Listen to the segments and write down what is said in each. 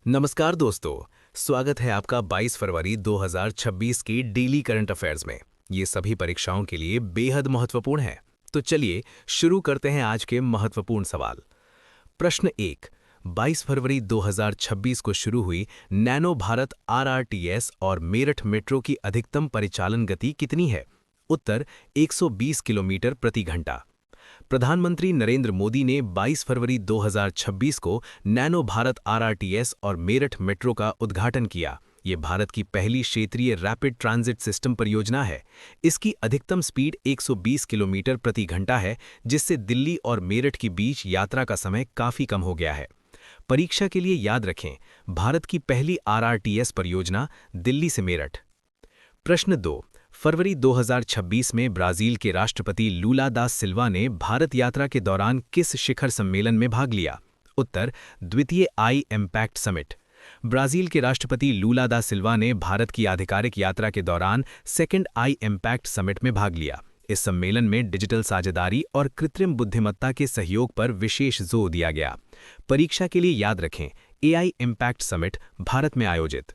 नमस्कार दोस्तों। स्वागत है आपका 22 फरवरी 2026 की डेली करंट अफेयर्स में। ये सभी परीक्षाओं के लिए बेहद महत्वपूर्ण है। तो चलिए शुरू करते हैं आज के महत्वपूर्ण सवाल। प्रश्न 1। 22 फरवरी 2026 को शुरू हुई नैनो भारत आरआरटीएस और मेरठ मेट्रो की अधिकतम परिचालन गति कितनी है? उत्तर 120 किलोमीटर प्रति घंटा। प्रधानमंत्री नरेंद्र मोदी ने 22 फरवरी 2026 को नैनो भारत आरआरटीएस और मेरठ मेट्रो का उद्घाटन किया। ये भारत की पहली क्षेत्रीय रैपिड ट्रांजिट सिस्टम परियोजना है। इसकी अधिकतम स्पीड 120 किलोमीटर प्रति घंटा है, जिससे दिल्ली और मेरठ के बीच यात्रा का समय काफी कम हो गया है। परीक्षा के लिए याद रखें, भारत की पहली आरआरटीएस परियोजना दिल्ली से मेरठ। प्रश्न 2। फरवरी 2026 में ब्राजील के राष्ट्रपति लूला दा सिल्वा ने भारत यात्रा के दौरान किस शिखर सम्मेलन में भाग लिया? उत्तर द्वितीय आई इम्पैक्ट समिट। ब्राजील के राष्ट्रपति लूला दा सिल्वा ने भारत की आधिकारिक यात्रा के दौरान सेकंड आई इम्पैक्ट समिट में भाग लिया। इस सम्मेलन में डिजिटल साझेदारी और कृत्रिम बुद्धिमत्ता के सहयोग पर विशेष जोर दिया गया। परीक्षा के लिए याद रखें, एआई इम्पैक्ट समिट भारत में आयोजित।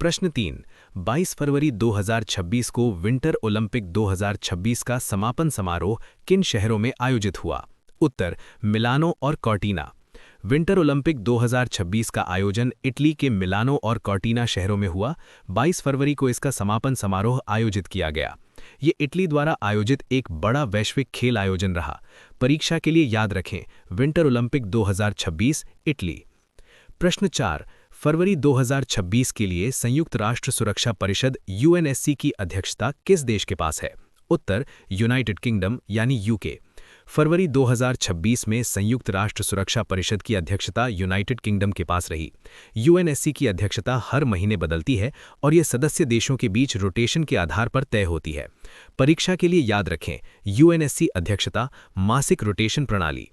प्रश्न 3। 22 फरवरी 2026 को विंटर ओलंपिक 2026 का समापन समारोह किन शहरों में आयोजित हुआ? उत्तर मिलानो और कॉर्टिना। विंटर ओलंपिक 2026 का आयोजन इटली के मिलानो और कॉर्टिना शहरों में हुआ। 22 फरवरी को इसका समापन समारोह आयोजित किया गया। ये इटली द्वारा आयोजित एक बड़ा वैश्विक खेल आयोजन रहा। परीक्षा के लिए याद रखें, विंटर ओलंपिक 2026 इटली। प्रश्न 4। फरवरी 2026 के लिए संयुक्त राष्ट्र सुरक्षा परिषद यूएनएससी की अध्यक्षता किस देश के पास है? उत्तर यूनाइटेड किंगडम यानी यूके। फरवरी 2026 में संयुक्त राष्ट्र सुरक्षा परिषद की अध्यक्षता यूनाइटेड किंगडम के पास रही। यूएनएससी की अध्यक्षता हर महीने बदलती है और ये सदस्य देशों के बीच रोटेशन के आधार पर तय होती है। परीक्षा के लिए याद रखें, यूएनएससी अध्यक्षता मासिक रोटेशन प्रणाली।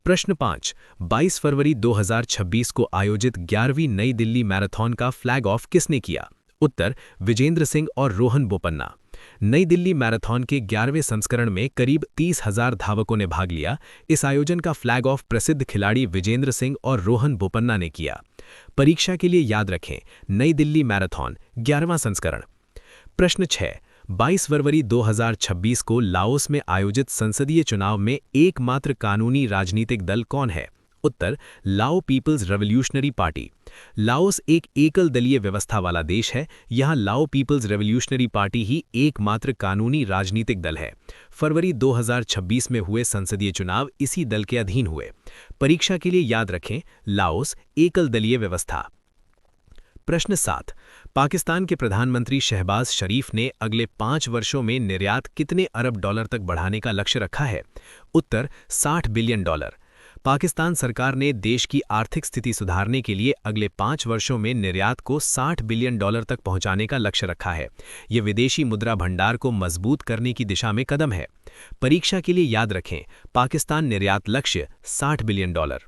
प्रश्न 5। 22 फरवरी 2026 को आयोजित 11वीं नई दिल्ली मैराथन का फ्लैग ऑफ किसने किया? उत्तर विजेंद्र सिंह और रोहन बोपन्ना। नई दिल्ली मैराथन के 11वें संस्करण में करीब 30,000 धावकों ने भाग लिया। इस आयोजन का फ्लैग ऑफ प्रसिद्ध खिलाड़ी विजेंद्र सिंह और रोहन बोपन्ना ने किया। परीक्षा के लिए याद रखें, नई दिल्ली मैराथन 11वां संस्करण। प्रश्न 6। 22 फरवरी 2026 को लाओस में आयोजित संसदीय चुनाव में एकमात्र कानूनी राजनीतिक दल कौन है? उत्तर लाओ पीपल्स रेवोल्यूशनरी पार्टी। लाओस एक एकल दलीय व्यवस्था वाला देश है। यहाँ लाओ पीपल्स रेवोल्यूशनरी पार्टी ही एकमात्र कानूनी राजनीतिक दल है। फरवरी 2026 में हुए संसदीय चुनाव इसी दल के अधीन हुए। परीक्षा के लिए याद रखें, लाओस एकल दलीय व्यवस्था। प्रश्न 7। पाकिस्तान के प्रधानमंत्री शहबाज शरीफ ने अगले 5 वर्षों में निर्यात कितने अरब डॉलर तक बढ़ाने का लक्ष्य रखा है? उत्तर 60 बिलियन डॉलर। पाकिस्तान सरकार ने देश की आर्थिक स्थिति सुधारने के लिए अगले 5 वर्षों में निर्यात को 60 बिलियन डॉलर तक पहुंचाने का लक्ष्य रखा है। यह विदेशी मुद्रा भंडार को मजबूत करने की दिशा में कदम है। परीक्षा के लिए याद रखें, पाकिस्तान निर्यात लक्ष्य 60 बिलियन डॉलर।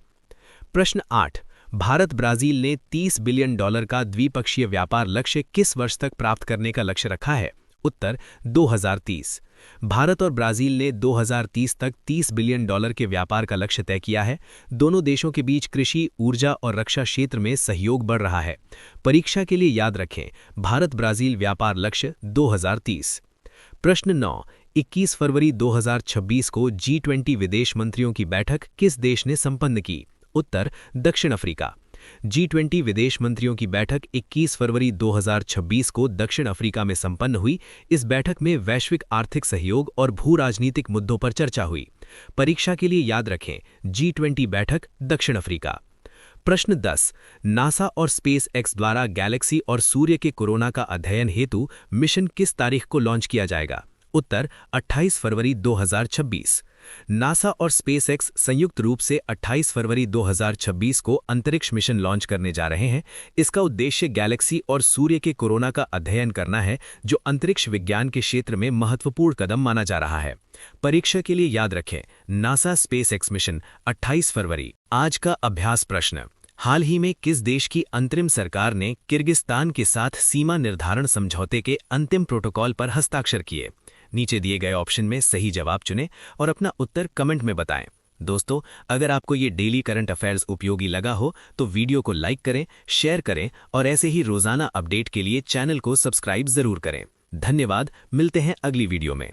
प्रश्न 8। भारत ब्राजील ने 30 बिलियन डॉलर का द्विपक्षीय व्यापार लक्ष्य किस वर्ष तक प्राप्त करने का लक्ष्य रखा है? उत्तर 2030। भारत और ब्राजील ने 2030 तक 30 बिलियन डॉलर के व्यापार का लक्ष्य तय किया है। दोनों देशों के बीच कृषि, ऊर्जा और रक्षा क्षेत्र में सहयोग बढ़ रहा है। परीक्षा के लिए याद रखें, भारत ब्राजील व्यापार लक्ष्य 2030। प्रश्न 9। 21 फरवरी 2026 को G20 विदेश मंत्रियों की बैठक किस देश ने संपन्न की? उत्तर दक्षिण अफ्रीका। G20 विदेश मंत्रियों की बैठक 21 फरवरी 2026 को दक्षिण अफ्रीका में संपन्न हुई। इस बैठक में वैश्विक आर्थिक सहयोग और भू राजनीतिक मुद्दों पर चर्चा हुई। परीक्षा के लिए याद रखें, G20 बैठक दक्षिण अफ्रीका। प्रश्न 10। नासा और स्पेस एक्स द्वारा गैलेक्सी और सूर्य के कोरोना का अध्ययन हेतु मिशन किस तारीख को लॉन्च किया जाएगा? उत्तर 28 फरवरी 2026। नासा और स्पेसएक्स संयुक्त रूप से 28 फरवरी 2026 को अंतरिक्ष मिशन लॉन्च करने जा रहे हैं। इसका उद्देश्य गैलेक्सी और सूर्य के कोरोना का अध्ययन करना है, जो अंतरिक्ष विज्ञान के क्षेत्र में महत्वपूर्ण कदम माना जा रहा है। परीक्षा के लिए याद रखें, नासा स्पेसएक्स मिशन 28 फरवरी। आज का अभ्यास प्रश्न। हाल ही में किस देश की अंतरिम सरकार ने किर्गिस्तान के साथ सीमा निर्धारण समझौते के अंतिम प्रोटोकॉल पर हस्ताक्षर किए? नीचे दिए गए ऑप्शन में सही जवाब चुनें और अपना उत्तर कमेंट में बताएं। दोस्तों, अगर आपको ये डेली करंट अफेयर्स उपयोगी लगा हो तो वीडियो को लाइक करें, शेयर करें और ऐसे ही रोजाना अपडेट के लिए चैनल को सब्सक्राइब जरूर करें। धन्यवाद, मिलते हैं अगली वीडियो में।